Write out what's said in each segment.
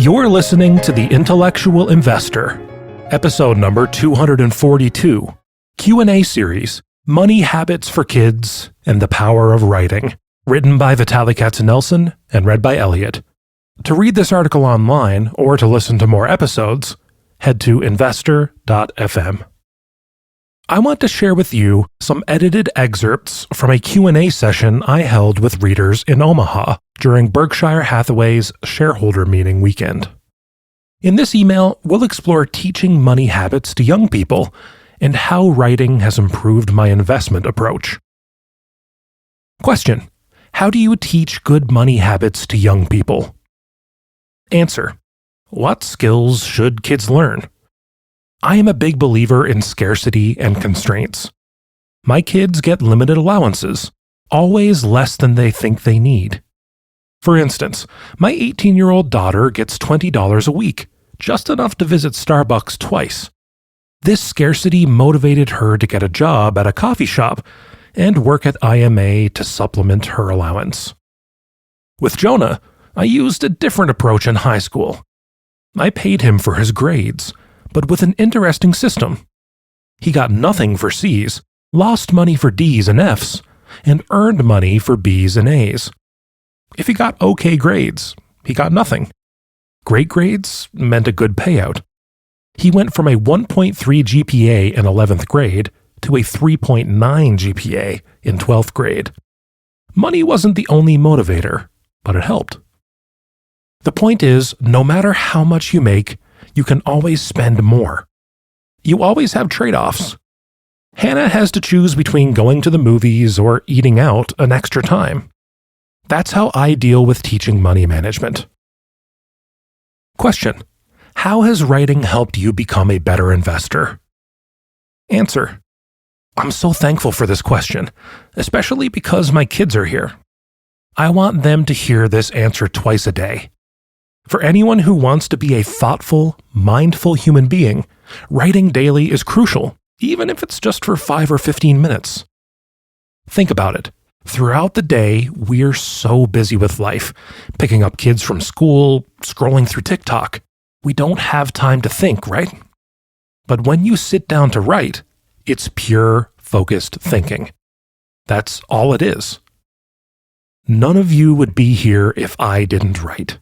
You're listening to The Intellectual Investor, episode number 242, Q&A series, Money Habits for Kids and the Power of Writing, written by Vitaliy Katsenelson and read by Elliot. To read this article online or to listen to more episodes, head to investor.fm. I want to share with you some edited excerpts from a Q&A session I held with readers in Omaha during Berkshire Hathaway's shareholder meeting weekend. In this email, we'll explore teaching money habits to young people and how writing has improved my investment approach. Question: how do you teach good money habits to young people? Answer: what skills should kids learn? I am a big believer in scarcity and constraints. My kids get limited allowances, always less than they think they need. For instance, my 18-year-old daughter gets $20 a week, just enough to visit Starbucks twice. This scarcity motivated her to get a job at a coffee shop and work at IMA to supplement her allowance. With Jonah, I used a different approach in high school. I paid him for his grades, but with an interesting system. He got nothing for C's, lost money for D's and F's, and earned money for B's and A's. If he got okay grades, he got nothing. Great grades meant a good payout. He went from a 1.3 GPA in 11th grade to a 3.9 GPA in 12th grade. Money wasn't the only motivator, but it helped. The point is, no matter how much you make, you can always spend more. You always have trade-offs. Hannah has to choose between going to the movies or eating out an extra time. That's how I deal with teaching money management. Question: how has writing helped you become a better investor? Answer: I'm so thankful for this question, especially because my kids are here. I want them to hear this answer twice a day. For anyone who wants to be a thoughtful, mindful human being, writing daily is crucial, even if it's just for 5 or 15 minutes. Think about it. Throughout the day, we're so busy with life, picking up kids from school, scrolling through TikTok. We don't have time to think, right? But when you sit down to write, it's pure, focused thinking. That's all it is. None of you would be here if I didn't write.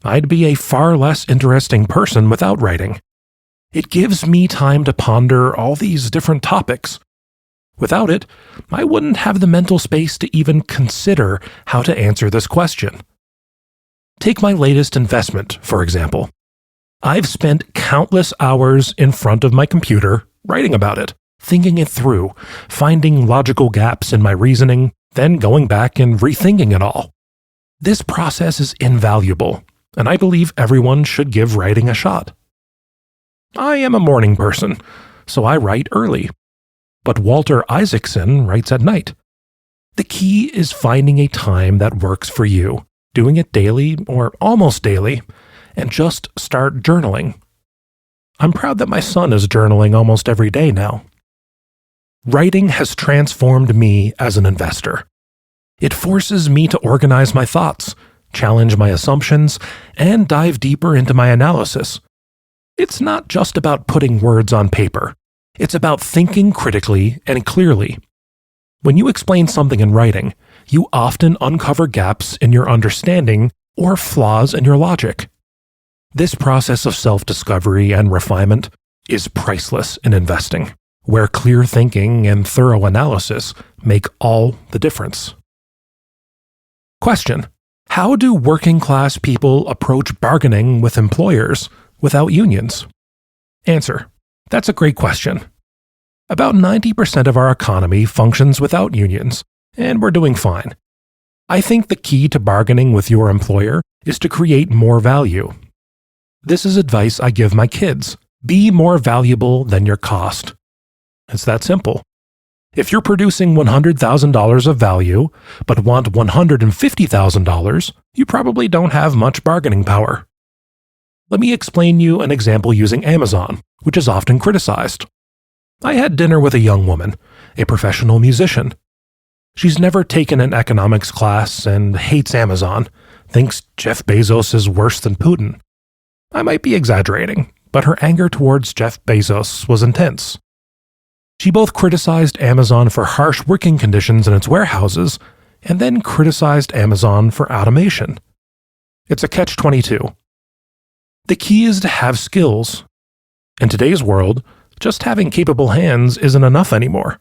I'd be a far less interesting person without writing. It gives me time to ponder all these different topics. Without it, I wouldn't have the mental space to even consider how to answer this question. Take my latest investment, for example. I've spent countless hours in front of my computer writing about it, thinking it through, finding logical gaps in my reasoning, then going back and rethinking it all. This process is invaluable, and I believe everyone should give writing a shot. I am a morning person, so I write early. But Walter Isaacson writes at night. The key is finding a time that works for you, doing it daily or almost daily, and just start journaling. I'm proud that my son is journaling almost every day now. Writing has transformed me as an investor. It forces me to organize my thoughts, challenge my assumptions, and dive deeper into my analysis. It's not just about putting words on paper. It's about thinking critically and clearly. When you explain something in writing, you often uncover gaps in your understanding or flaws in your logic. This process of self-discovery and refinement is priceless in investing, where clear thinking and thorough analysis make all the difference. Question: how do working-class people approach bargaining with employers without unions? Answer: that's a great question. About 90% of our economy functions without unions, and we're doing fine. I think the key to bargaining with your employer is to create more value. This is advice I give my kids. Be more valuable than your cost. It's that simple. If you're producing $100,000 of value, but want $150,000, you probably don't have much bargaining power. Let me explain you an example using Amazon, which is often criticized. I had dinner with a young woman, a professional musician. She's never taken an economics class and hates Amazon, thinks Jeff Bezos is worse than Putin. I might be exaggerating, but her anger towards Jeff Bezos was intense. She both criticized Amazon for harsh working conditions in its warehouses and then criticized Amazon for automation. It's a catch-22. The key is to have skills. In today's world, just having capable hands isn't enough anymore.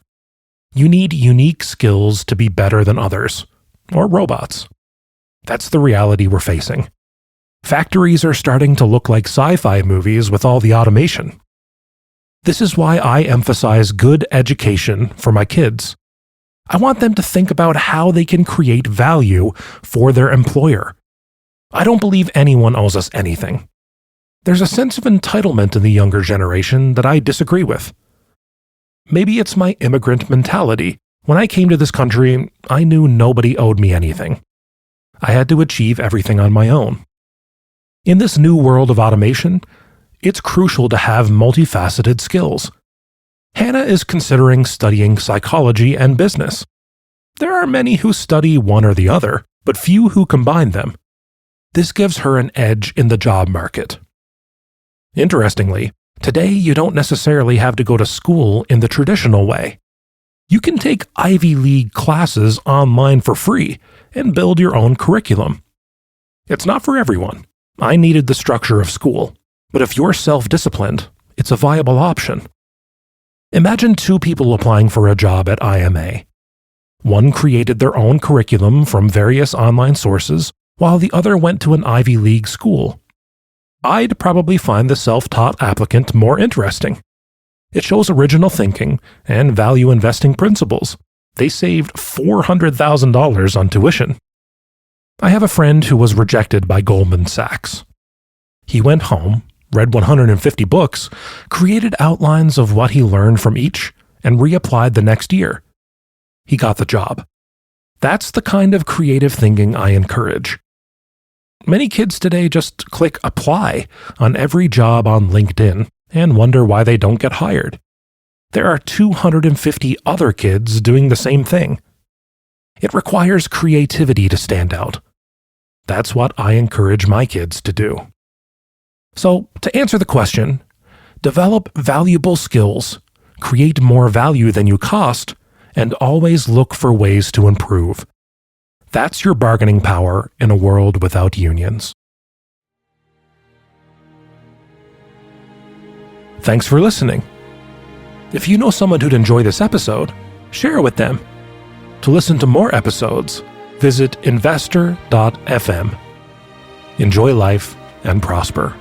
You need unique skills to be better than others, or robots. That's the reality we're facing. Factories are starting to look like sci-fi movies with all the automation. This is why I emphasize good education for my kids. I want them to think about how they can create value for their employer. I don't believe anyone owes us anything. There's a sense of entitlement in the younger generation that I disagree with. Maybe it's my immigrant mentality. When I came to this country, I knew nobody owed me anything. I had to achieve everything on my own. In this new world of automation, it's crucial to have multifaceted skills. Hannah is considering studying psychology and business. There are many who study one or the other, but few who combine them. This gives her an edge in the job market. Interestingly, today you don't necessarily have to go to school in the traditional way. You can take Ivy League classes online for free and build your own curriculum. It's not for everyone. I needed the structure of school, but if you're self-disciplined, it's a viable option. Imagine two people applying for a job at IMA. One created their own curriculum from various online sources, while the other went to an Ivy League school. I'd probably find the self-taught applicant more interesting. It shows original thinking and value investing principles. They saved $400,000 on tuition. I have a friend who was rejected by Goldman Sachs. He went home, read 150 books, created outlines of what he learned from each, and reapplied the next year. He got the job. That's the kind of creative thinking I encourage. Many kids today just click apply on every job on LinkedIn and wonder why they don't get hired. There are 250 other kids doing the same thing. It requires creativity to stand out. That's what I encourage my kids to do. So, to answer the question, develop valuable skills, create more value than you cost, and always look for ways to improve. That's your bargaining power in a world without unions. Thanks for listening. If you know someone who'd enjoy this episode, share it with them. To listen to more episodes, visit investor.fm. Enjoy life and prosper.